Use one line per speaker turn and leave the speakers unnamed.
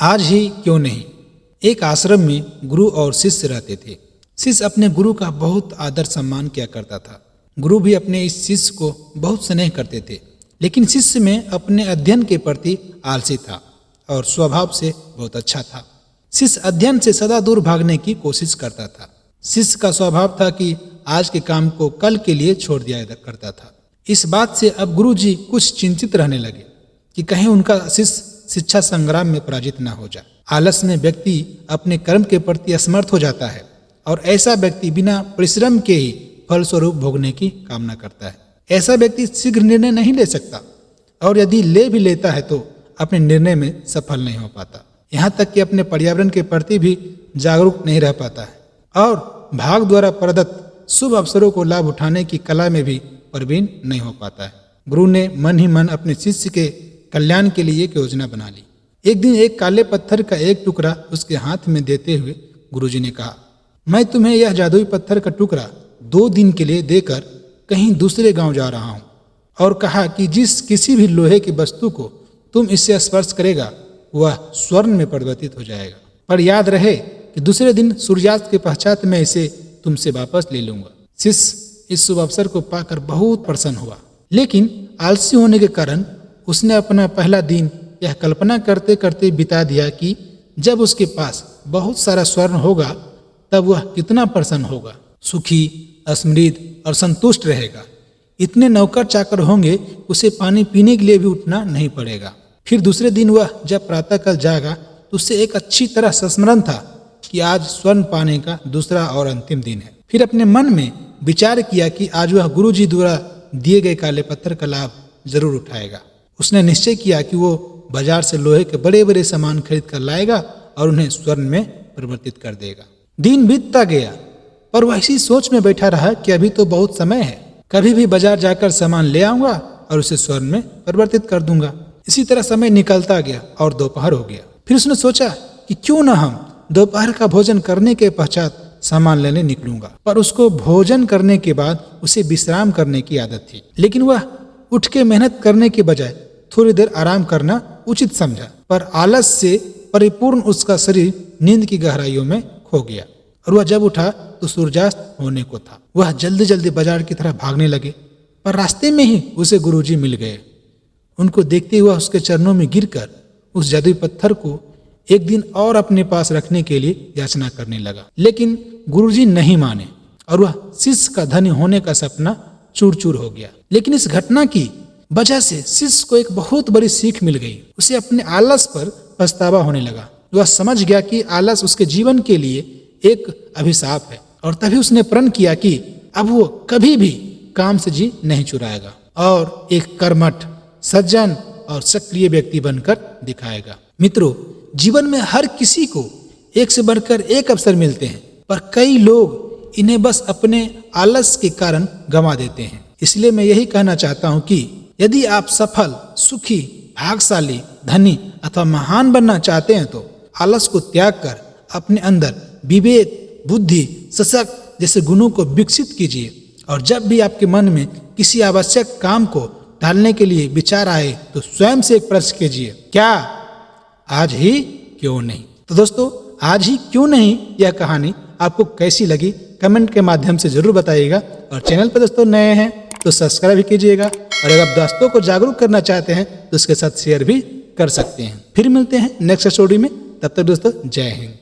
आज ही क्यों नहीं। एक आश्रम में गुरु और शिष्य रहते थे। शिष्य अपने गुरु का बहुत आदर सम्मान किया करता था। गुरु भी अपने इस शिष्य को बहुत स्नेह करते थे, लेकिन शिष्य में अपने अध्ययन के प्रति आलसी था और स्वभाव से बहुत अच्छा था। शिष्य अध्ययन से सदा दूर भागने की कोशिश करता था। शिष्य का स्वभाव था कि आज के काम को कल के लिए छोड़ दिया करता था। इस बात से अब गुरुजी कुछ चिंतित रहने लगे कि कहीं उनका शिष्य शिक्षा संग्राम में पराजित न हो जाए। आलस में व्यक्ति अपने कर्म के प्रति असमर्थ हो जाता है और ऐसा व्यक्ति बिना परिश्रम के ही फलस्वरूप भोगने की कामना करता है। ऐसा व्यक्ति शीघ्र निर्णय नहीं ले सकता और यदि ले भी लेता है तो अपने निर्णय में सफल नहीं हो पाता। यहाँ तक कि अपने पर्यावरण के प्रति भी जागरूक नहीं रह पाता है और भाग द्वारा प्रदत्त शुभ अवसरों को लाभ उठाने की कला में भी प्रवीण नहीं हो पाता है। गुरु ने मन ही मन अपने शिष्य के कल्याण के लिए एक योजना बना ली। एक दिन एक काले पत्थर का एक टुकड़ा उसके हाथ में देते हुए गुरुजी ने कहा, मैं तुम्हें यह जादुई पत्थर का टुकड़ा 2 दिन के लिए देकर कहीं दूसरे गांव जा रहा हूं। और कहा कि जिस किसी भी लोहे की वस्तु को तुम इससे स्पर्श करेगा वह स्वर्ण में परिवर्तित हो जाएगा। पर याद रहे कि दूसरे दिन सूर्यास्त के पश्चात मैं इसे तुमसे वापस ले लूंगा। शिष्य इस शुभ अवसर को पाकर बहुत प्रसन्न हुआ, लेकिन आलसी होने के कारण उसने अपना पहला दिन यह कल्पना करते करते बिता दिया कि जब उसके पास बहुत सारा स्वर्ण होगा तब वह कितना प्रसन्न होगा, सुखी, समृद्ध और संतुष्ट रहेगा। इतने नौकर चाकर होंगे उसे पानी पीने के लिए भी उठना नहीं पड़ेगा। फिर दूसरे दिन वह जब प्रातःकाल जागा तो उससे एक अच्छी तरह स्मरण था कि आज स्वर्ण पाने का दूसरा और अंतिम दिन है। फिर अपने मन में विचार किया कि आज वह गुरुजी द्वारा दिए गए काले पत्थर का लाभ जरूर उठाएगा। उसने निश्चय किया कि वो बाजार से लोहे के बड़े बड़े सामान खरीद कर लाएगा और उन्हें स्वर्ण में परिवर्तित कर देगा। दिन बीतता गया पर वह इसी सोच में बैठा रहा कि अभी तो बहुत समय है, कभी भी बाजार जाकर सामान ले आऊंगा और उसे स्वर्ण में परिवर्तित कर दूंगा। इसी तरह समय निकलता गया और दोपहर हो गया। फिर उसने सोचा कि क्यों न हम दोपहर का भोजन करने के पश्चात सामान लेने निकलूंगा। पर उसको भोजन करने के बाद उसे विश्राम करने की आदत थी, लेकिन वह उठ के मेहनत करने के बजाय थोड़ी देर आराम करना उचित समझा। पर आलस से परिपूर्ण उसका शरीर नींद की गहराइयों में खो गया और वह जब उठा तो सूर्यास्त होने को था। वह जल्दी जल्दी बाजार की तरफ भागने लगे, पर रास्ते में ही उसे गुरुजी मिल गए। उनको देखते हुए उसके चरणों में गिरकर उस जादुई पत्थर को एक दिन और अपने पास रखने के लिए याचना करने लगा। लेकिन गुरुजी नहीं माने और वह शिष्य का धनी होने का सपना चूर चूर हो गया। लेकिन इस घटना की वजह से शिष्य को एक बहुत बड़ी सीख मिल गई। उसे अपने आलस पर पछतावा होने लगा। वह समझ गया कि आलस उसके जीवन के लिए एक अभिशाप है और तभी उसने प्रण किया कि अब वो कभी भी काम से जी नहीं चुराएगा और एक कर्मठ, सज्जन और सक्रिय व्यक्ति बनकर दिखाएगा। मित्रों, जीवन में हर किसी को एक से बढ़कर एक अवसर मिलते हैं, पर कई लोग इन्हें बस अपने आलस के कारण गंवा देते हैं। इसलिए मैं यही कहना चाहता हूँ कि यदि आप सफल, सुखी, भाग्यशाली, धनी अथवा महान बनना चाहते हैं तो आलस को त्याग कर अपने अंदर विवेक, बुद्धि, सशक्त जैसे गुणों को विकसित कीजिए। और जब भी आपके मन में किसी आवश्यक काम को टालने के लिए विचार आए तो स्वयं से एक प्रश्न कीजिए, क्या आज ही क्यों नहीं। तो दोस्तों, आज ही क्यों नहीं यह कहानी आपको कैसी लगी कमेंट के माध्यम से जरूर बताइएगा। और चैनल पर दोस्तों नए हैं तो सब्सक्राइब भी कीजिएगा और अगर आप दोस्तों को जागरूक करना चाहते हैं तो उसके साथ शेयर भी कर सकते हैं। फिर मिलते हैं नेक्स्ट स्टोरी में, तब तक दोस्तों जय हिंद।